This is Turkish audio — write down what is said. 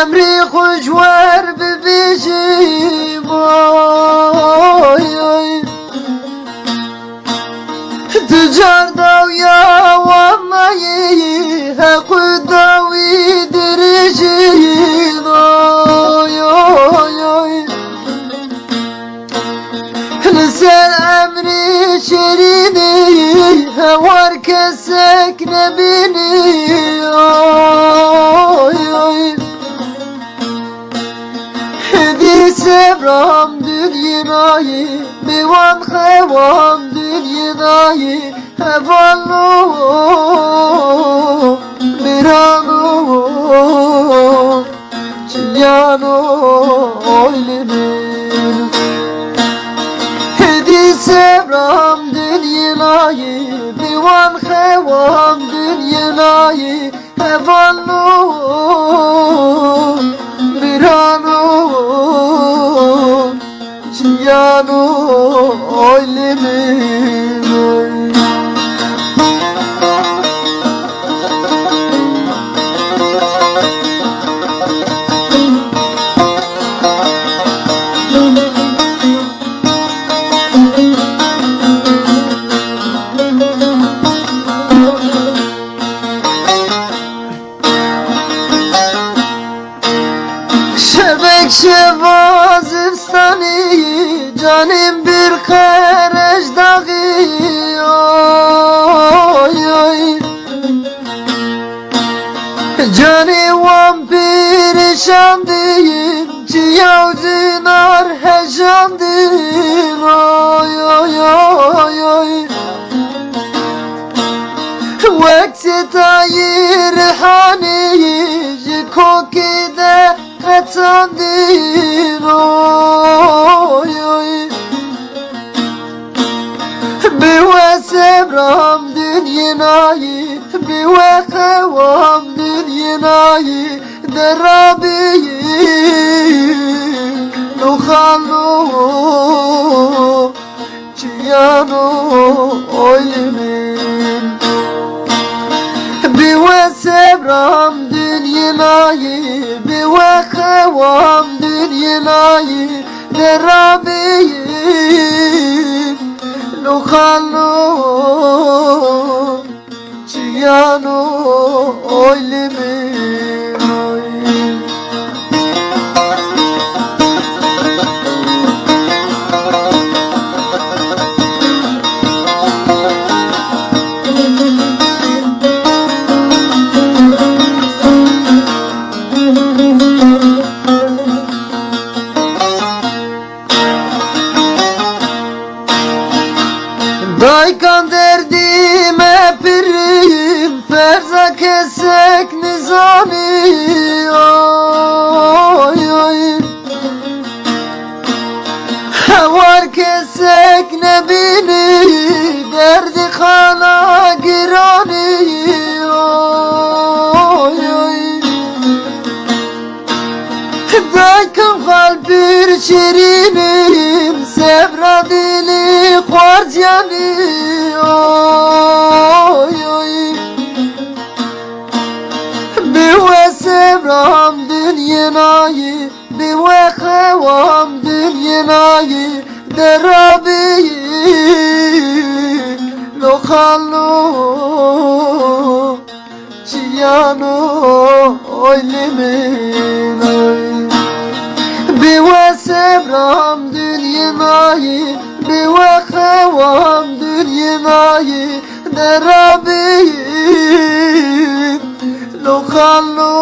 emri خوشوار ببیشیم آی آی تجار داویا و مایی حق داوی درشیم آی آی آی لسر امری شیرینی هوار کسک نبینی آی آی هدی سبرام دنیای میوان خوام دنیای هوالو میرانو چیانو oylemin هدی سبرام دنیای میوان خوام دنیای هوالو میرانو چیانو oylemin şebek şevazifstani canım bir karış dağı oy oy canım vampir şandıyım ciyav zinar heşandın oy oy oy oy vakti tayir hani jikokide katandın oy oy biwe sebram dünyanayı biwe khavam dünyanayı derabiyi nukhallu çiyanu oylimin biwe sebram dünyanayı biwe khavam dünyanayı derabiyi nukhallu çiyanu oylimin Daykan derdime pirim ferza kesek nizami oy oy Havar kesek nebini derdi kana girani oy oy Daykan kalbir şirinim sevra dili kvarcani oy oy biwe sebram dünyanayı biwe khavam dünyanayı derabiyi nukhallu çiyanu oylimin biwe sebram dünyanayı biwe khavam dünyanayı derabiyi nukhallu